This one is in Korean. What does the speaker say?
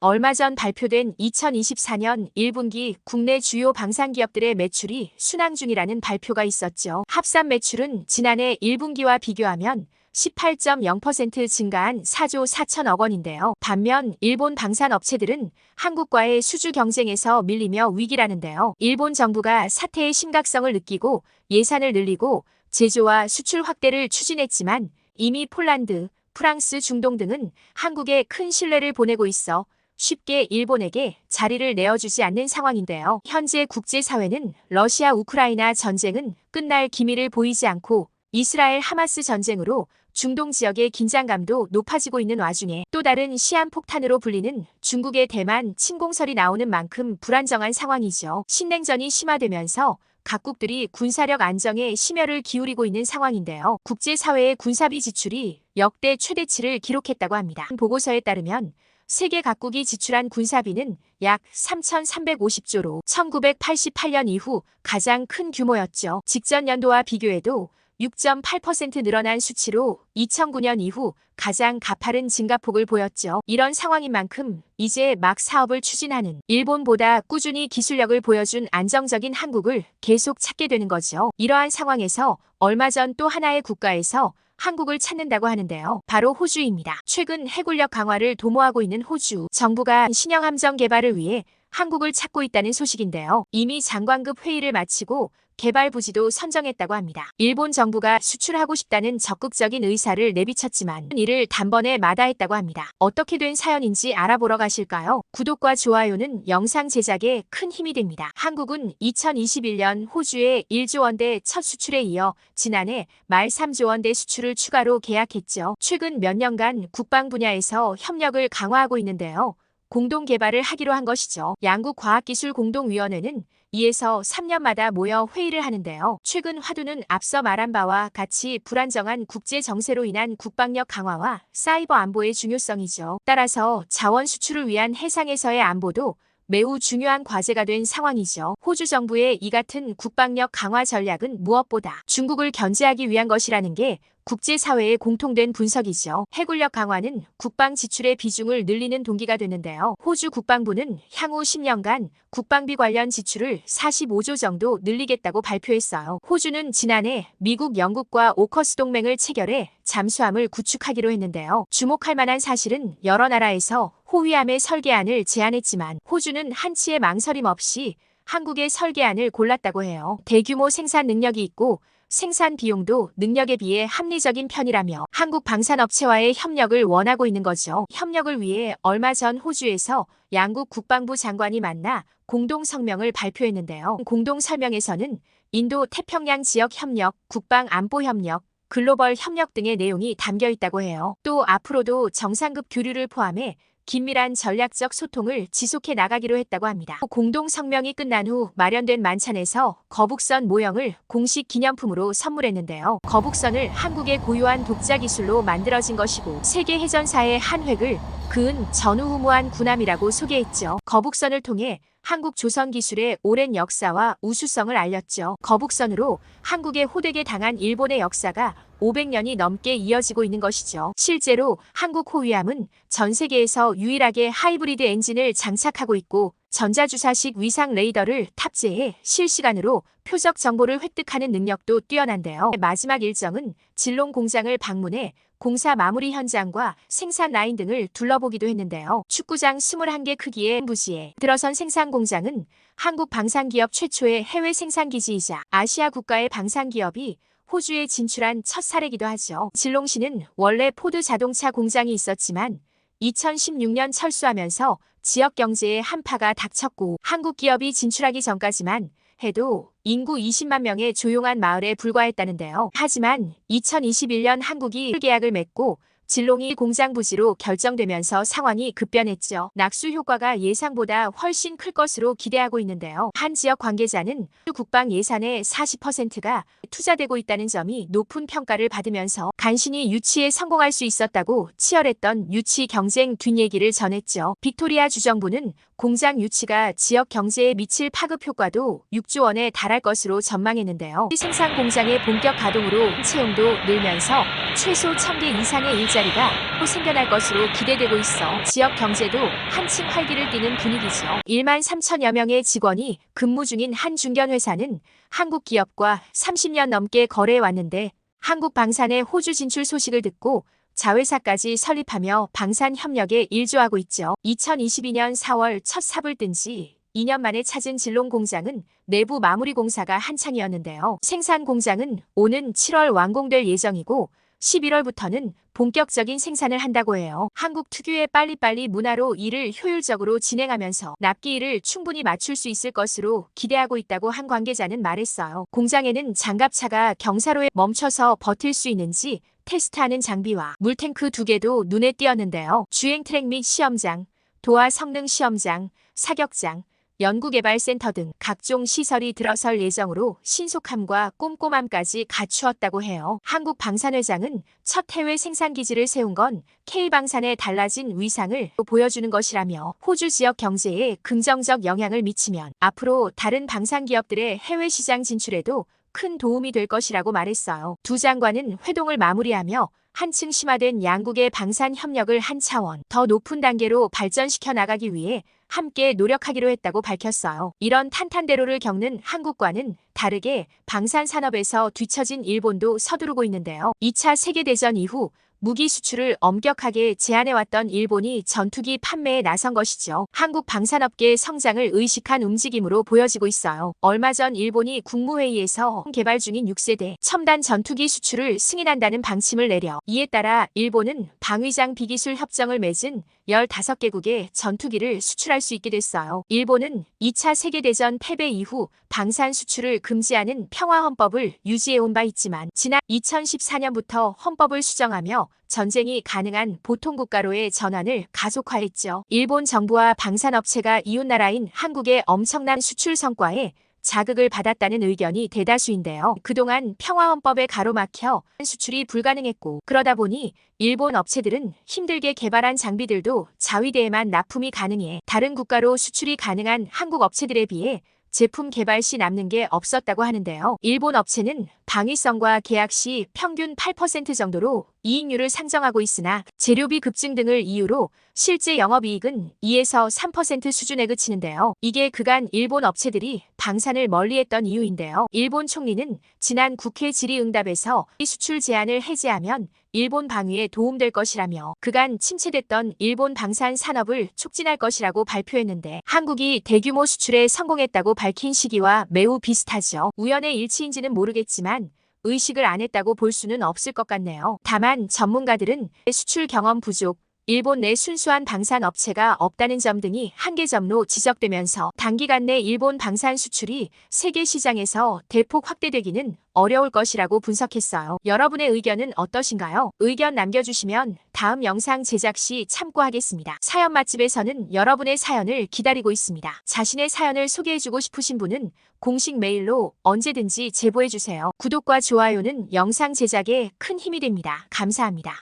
얼마 전 발표된 2024년 1분기 국내 주요 방산기업들의 매출이 순항 중이라는 발표가 있었죠. 합산 매출은 지난해 1분기와 비교하면 18.0% 증가한 4조 4천억 원인데요. 반면 일본 방산업체들은 한국과의 수주 경쟁에서 밀리며 위기라는데요. 일본 정부가 사태의 심각성을 느끼고 예산을 늘리고 제조와 수출 확대를 추진했지만 이미 폴란드, 프랑스, 중동 등은 한국에 큰 신뢰를 보내고 있어 쉽게 일본에게 자리를 내어주지 않는 상황인데요. 현재 국제사회는 러시아 우크라이나 전쟁은 끝날 기미를 보이지 않고 이스라엘 하마스 전쟁으로 중동 지역의 긴장감도 높아지고 있는 와중에 또 다른 시한폭탄으로 불리는 중국의 대만 침공설이 나오는 만큼 불안정한 상황이죠. 신냉전이 심화되면서 각국들이 군사력 안정에 심혈을 기울이고 있는 상황인데요. 국제사회의 군사비 지출이 역대 최대치를 기록했다고 합니다. 보고서에 따르면 세계 각국이 지출한 군사비는 약 3,350조로 1988년 이후 가장 큰 규모였죠. 직전 연도와 비교해도 6.8% 늘어난 수치로 2009년 이후 가장 가파른 증가폭을 보였죠. 이런 상황인 만큼 이제 막 사업을 추진하는 일본보다 꾸준히 기술력을 보여준 안정적인 한국을 계속 찾게 되는 거죠. 이러한 상황에서 얼마 전 또 하나의 국가에서 한국을 찾는다고 하는데요. 바로 호주입니다. 최근 해군력 강화를 도모하고 있는 호주 정부가 신형 함정 개발을 위해 한국을 찾고 있다는 소식인데요. 이미 장관급 회의를 마치고 개발 부지도 선정했다고 합니다. 일본 정부가 수출하고 싶다는 적극적인 의사를 내비쳤지만 이를 단번에 마다했다고 합니다. 어떻게 된 사연인지 알아보러 가실까요? 구독과 좋아요는 영상 제작에 큰 힘이 됩니다. 한국은 2021년 호주의 1조 원대 첫 수출에 이어 지난해 말 3조 원대 수출을 추가로 계약했죠. 최근 몇 년간 국방 분야에서 협력을 강화하고 있는데요. 공동 개발을 하기로 한 것이죠. 양국 과학기술공동위원회는 2에서 3년마다 모여 회의를 하는데요. 최근 화두는 앞서 말한 바와 같이 불안정한 국제 정세로 인한 국방력 강화와 사이버 안보의 중요성이죠. 따라서 자원 수출을 위한 해상에서의 안보도 매우 중요한 과제가 된 상황이죠. 호주 정부의 이 같은 국방력 강화 전략은 무엇보다 중국을 견제하기 위한 것이라는 게 국제사회의 공통된 분석이죠. 해군력 강화는 국방 지출의 비중을 늘리는 동기가 되는데요. 호주 국방부는 향후 10년간 국방비 관련 지출을 45조 정도 늘리겠다고 발표했어요. 호주는 지난해 미국, 영국과 오커스 동맹을 체결해 잠수함을 구축하기로 했는데요. 주목할 만한 사실은 여러 나라에서 호위함의 설계안을 제안했지만 호주는 한치의 망설임 없이 한국의 설계안을 골랐다고 해요. 대규모 생산 능력이 있고 생산 비용도 능력에 비해 합리적인 편이라며 한국 방산업체와의 협력을 원하고 있는 거죠. 협력을 위해 얼마 전 호주에서 양국 국방부 장관이 만나 공동 성명을 발표했는데요. 공동 설명에서는 인도 태평양 지역 협력, 국방 안보 협력, 글로벌 협력 등의 내용이 담겨 있다고 해요. 또 앞으로도 정상급 교류를 포함해 긴밀한 전략적 소통을 지속해 나가기로 했다고 합니다. 공동 성명이 끝난 후 마련된 만찬에서 거북선 모형을 공식 기념품으로 선물했는데요. 거북선을 한국의 고유한 독자 기술로 만들어진 것이고 세계 해전사의 한 획을 그은 전우후무한 군함이라고 소개했죠. 거북선을 통해 한국 조선 기술의 오랜 역사와 우수성을 알렸죠. 거북선으로 한국의 호되게 당한 일본의 역사가 500년이 넘게 이어지고 있는 것이죠. 실제로 한국 호위함은 전 세계에서 유일하게 하이브리드 엔진을 장착하고 있고 전자주사식 위상 레이더를 탑재해 실시간으로 표적 정보를 획득하는 능력도 뛰어난데요. 마지막 일정은 진롱 공장을 방문해 공사 마무리 현장과 생산 라인 등을 둘러보기도 했는데요. 축구장 21개 크기의 부지에 들어선 생산 공장은 한국 방산기업 최초의 해외 생산기지이자 아시아 국가의 방산기업이 호주에 진출한 첫 사례이기도 하죠. 진롱시는 원래 포드 자동차 공장이 있었지만 2016년 철수하면서 지역 경제에 한파가 닥쳤고 한국 기업이 진출하기 전까지만 해도 인구 20만 명의 조용한 마을에 불과했다는데요. 하지만 2021년 한국이 계약을 맺고 진롱이 공장 부지로 결정되면서 상황이 급변했죠. 낙수 효과가 예상보다 훨씬 클 것으로 기대하고 있는데요. 한 지역 관계자는 국방 예산의 40%가 투자되고 있다는 점이 높은 평가를 받으면서 간신히 유치에 성공할 수 있었다고 치열했던 유치 경쟁 뒷얘기를 전했죠. 빅토리아 주정부는 공장 유치가 지역 경제에 미칠 파급 효과도 6조 원에 달할 것으로 전망했는데요. 생산 공장의 본격 가동으로 채용도 늘면서 최소 1000개 이상의 일자리가 일자리가 또 생겨날 것으로 기대되고 있어 지역 경제도 한층 활기를 띠는 분위기죠. 1만 3천여 명의 직원이 근무 중인 한 중견회사는 한국 기업과 30년 넘게 거래해왔는데 한국 방산의 호주 진출 소식을 듣고 자회사까지 설립하며 방산 협력에 일조하고 있죠. 2022년 4월 첫 삽을 뜬 지 2년 만에 찾은 진롱 공장은 내부 마무리 공사가 한창이었는데요. 생산 공장은 오는 7월 완공될 예정이고 11월부터는 본격적인 생산을 한다고 해요. 한국 특유의 빨리빨리 문화로 일을 효율적으로 진행하면서 납기일을 충분히 맞출 수 있을 것으로 기대하고 있다고 한 관계자는 말했어요. 공장에는 장갑차가 경사로에 멈춰서 버틸 수 있는지 테스트하는 장비와 물탱크 2개도 눈에 띄었는데요. 주행 트랙 및 시험장, 도하 성능 시험장, 사격장, 연구개발센터 등 각종 시설이 들어설 예정으로 신속함과 꼼꼼함까지 갖추었다고 해요. 한국방산회장은 첫 해외 생산기지를 세운 건 K방산의 달라진 위상을 보여주는 것이라며 호주 지역 경제에 긍정적 영향을 미치면 앞으로 다른 방산기업들의 해외 시장 진출에도 큰 도움이 될 것이라고 말했어요. 두 장관은 회동을 마무리하며 한층 심화된 양국의 방산 협력을 한 차원 더 높은 단계로 발전시켜 나가기 위해 함께 노력하기로 했다고 밝혔어요. 이런 탄탄대로를 겪는 한국과는 다르게 방산 산업에서 뒤처진 일본도 서두르고 있는데요. 2차 세계대전 이후 무기 수출을 엄격하게 제한해왔던 일본이 전투기 판매에 나선 것이죠. 한국 방산업계의 성장을 의식한 움직임으로 보여지고 있어요. 얼마 전 일본이 국무회의에서 개발 중인 6세대 첨단 전투기 수출을 승인한다는 방침을 내려 이에 따라 일본은 방위장 비기술 협정을 맺은 15개국에 전투기를 수출할 수 있게 됐어요. 일본은 2차 세계대전 패배 이후 방산 수출을 금지하는 평화헌법을 유지해온 바 있지만 지난 2014년부터 헌법을 수정하며 전쟁이 가능한 보통국가로의 전환을 가속화했죠. 일본 정부와 방산업체가 이웃나라인 한국의 엄청난 수출 성과에 자극을 받았다는 의견이 대다수인데요. 그동안 평화헌법에 가로막혀 수출이 불가능했고 그러다 보니 일본 업체들은 힘들게 개발한 장비들도 자위대에만 납품이 가능해 다른 국가로 수출이 가능한 한국 업체들에 비해 제품 개발 시 남는 게 없었다고 하는데요. 일본 업체는 방위성과 계약 시 평균 8% 정도로 이익률을 상정하고 있으나 재료비 급증 등을 이유로 실제 영업이익은 2에서 3% 수준에 그치는데요. 이게 그간 일본 업체들이 방산을 멀리했던 이유인데요. 일본 총리는 지난 국회 질의응답에서 이 수출 제한을 해제하면 일본 방위에 도움될 것이라며 그간 침체됐던 일본 방산 산업을 촉진할 것이라고 발표했는데 한국이 대규모 수출에 성공했다고 밝힌 시기와 매우 비슷하죠. 우연의 일치인지는 모르겠지만 의식을 안 했다고 볼 수는 없을 것 같네요. 다만 전문가들은 수출 경험 부족, 일본 내 순수한 방산 업체가 없다는 점 등이 한계점로 지적되면서 단기간 내 일본 방산 수출이 세계 시장에서 대폭 확대되기는 어려울 것이라고 분석했어요. 여러분의 의견은 어떠신가요? 의견 남겨주시면 다음 영상 제작 시 참고하겠습니다. 사연 맛집에서는 여러분의 사연을 기다리고 있습니다. 자신의 사연을 소개해주고 싶으신 분은 공식 메일로 언제든지 제보해주세요. 구독과 좋아요는 영상 제작에 큰 힘이 됩니다. 감사합니다.